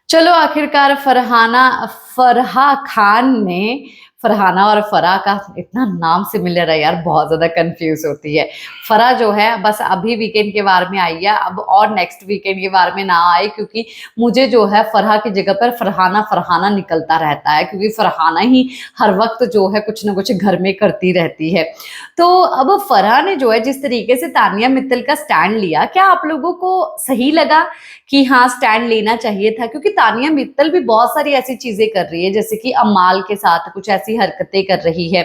चलो आखिरकार फरहा खान ने फरहाना और फराह का इतना नाम सिमिलर है यार, बहुत ज्यादा कंफ्यूज होती है। फराह जो है बस अभी वीकेंड के बारे में आई है, अब और नेक्स्ट वीकेंड के बारे में ना आए, क्योंकि मुझे जो है फराह की जगह पर फरहाना फरहाना निकलता रहता है, क्योंकि फरहाना ही हर वक्त जो है कुछ ना कुछ घर में करती रहती है। तो अब फराह ने जो है जिस तरीके से तानिया मित्तल का स्टैंड लिया, क्या आप लोगों को सही लगा कि हाँ स्टैंड लेना चाहिए था? क्योंकि तानिया मित्तल भी बहुत सारी ऐसी चीजें कर रही है, जैसे कि अमाल के साथ कुछ ऐसी हरकतें कर रही है।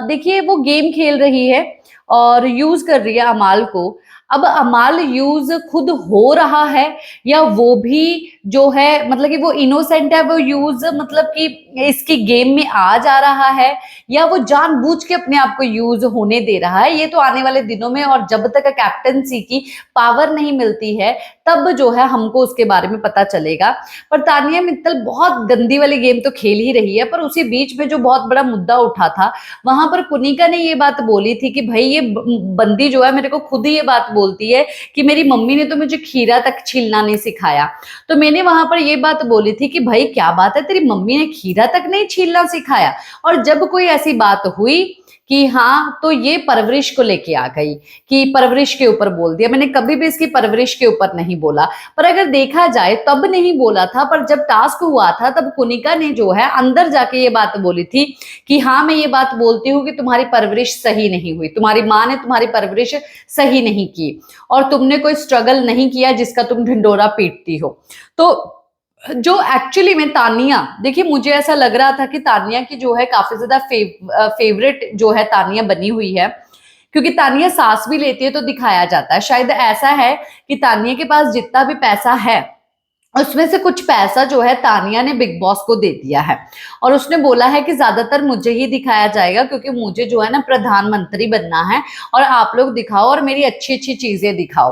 देखिए वो गेम खेल रही है और यूज कर रही है अमाल को। अब अमाल यूज खुद हो रहा है या वो भी जो है मतलब कि वो इनोसेंट है, वो यूज मतलब कि इसकी गेम में आ जा रहा है, या वो जानबूझ के अपने आप को यूज होने दे रहा है? ये तो आने वाले दिनों में, और जब तक कैप्टनसी की पावर नहीं मिलती है तब जो है हमको उसके बारे में पता चलेगा। पर तानिया मित्तल बहुत गंदी वाली गेम तो खेल ही रही है, पर उसी बीच में जो बहुत बड़ा मुद्दा उठा था, वहां पर कुनिका ने ये बात बोली थी कि भाई ये बंदी जो है मेरे को खुद ही ये बात बोलती है कि मेरी मम्मी ने तो मुझे खीरा तक छीलना नहीं सिखाया। तो मैंने वहां पर ये बात बोली थी कि भाई क्या बात है, तेरी मम्मी ने खीरा तक नहीं छीलना सिखाया? और जब कोई ऐसी बात हुई कि हाँ, तो ये परवरिश को लेके आ गई कि परवरिश के ऊपर बोल दिया। मैंने कभी भी इसकी परवरिश के ऊपर नहीं बोला, पर अगर देखा जाए तब नहीं बोला था, पर जब टास्क हुआ था तब कुनिका ने जो है अंदर जाके ये बात बोली थी कि हाँ मैं ये बात बोलती हूँ कि तुम्हारी परवरिश सही नहीं हुई, तुम्हारी माँ ने तुम्हारी परवरिश सही नहीं की, और तुमने कोई स्ट्रगल नहीं किया जिसका तुम ढिंडोरा पीटती हो। तो जो एक्चुअली में तानिया, देखिए मुझे ऐसा लग रहा था कि तानिया की जो है काफी ज्यादा फेवरेट जो है तानिया बनी हुई है, क्योंकि तानिया सांस भी लेती है तो दिखाया जाता है। शायद ऐसा है कि तानिया के पास जितना भी पैसा है उसमें से कुछ पैसा जो है तानिया ने बिग बॉस को दे दिया है, और उसने बोला है कि ज्यादातर मुझे ही दिखाया जाएगा, क्योंकि मुझे जो है ना प्रधानमंत्री बनना है, और आप लोग दिखाओ और मेरी अच्छी अच्छी चीजें दिखाओ।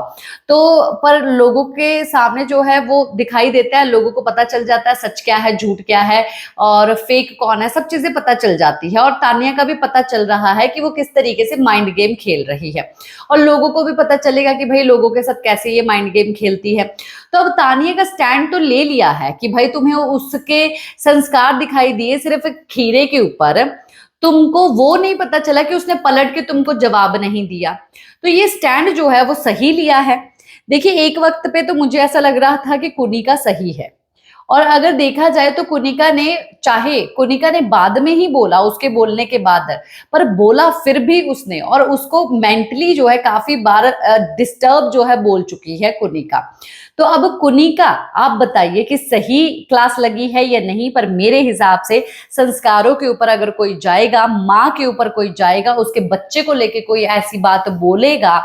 तो पर लोगों के सामने जो है वो दिखाई देता है, लोगों को पता चल जाता है सच क्या है झूठ क्या है और फेक कौन है, सब चीजें पता चल जाती है। और तानिया का भी पता चल रहा है कि वो किस तरीके से माइंड गेम खेल रही है, और लोगों को भी पता चलेगा कि भाई लोगों के साथ कैसे ये माइंड गेम खेलती है। तो अब तानिया का स्टैंड तो ले लिया है कि भाई तुम्हें उसके संस्कार दिखाई दिए सिर्फ खीरे के ऊपर, तुमको वो नहीं पता चला कि उसने पलट के तुमको जवाब नहीं दिया। तो ये स्टैंड जो है वो सही लिया है। देखिए एक वक्त पे तो मुझे ऐसा लग रहा था कि कुनिका सही है, और अगर देखा जाए तो कुनिका ने बाद में ही बोला, उसके बोलने के बाद, पर बोला फिर भी उसने, और उसको मेंटली जो है काफी बार डिस्टर्ब जो है बोल चुकी है कुनिका। तो अब कुनिका आप बताइए कि सही क्लास लगी है या नहीं? पर मेरे हिसाब से संस्कारों के ऊपर अगर कोई जाएगा, माँ के ऊपर कोई जाएगा, उसके बच्चे को लेके कोई ऐसी बात बोलेगा,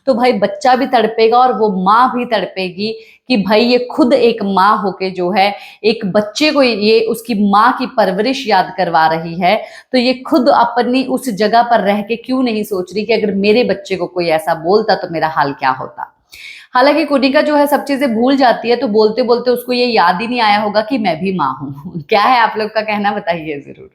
तो भाई बच्चा भी तड़पेगा और वो माँ भी तड़पेगी कि भाई ये खुद एक माँ होके जो है एक बच्चे को ये उसकी माँ की परवरिश याद करवा रही है, तो ये खुद अपनी उस जगह पर रह के क्यों नहीं सोच रही कि अगर मेरे बच्चे को कोई ऐसा बोलता तो मेरा हाल क्या होता। हालांकि कुनिका जो है सब चीजें भूल जाती है, तो बोलते बोलते उसको ये याद ही नहीं आया होगा कि मैं भी माँ हूं। क्या है आप लोग का कहना, बताइए जरूर।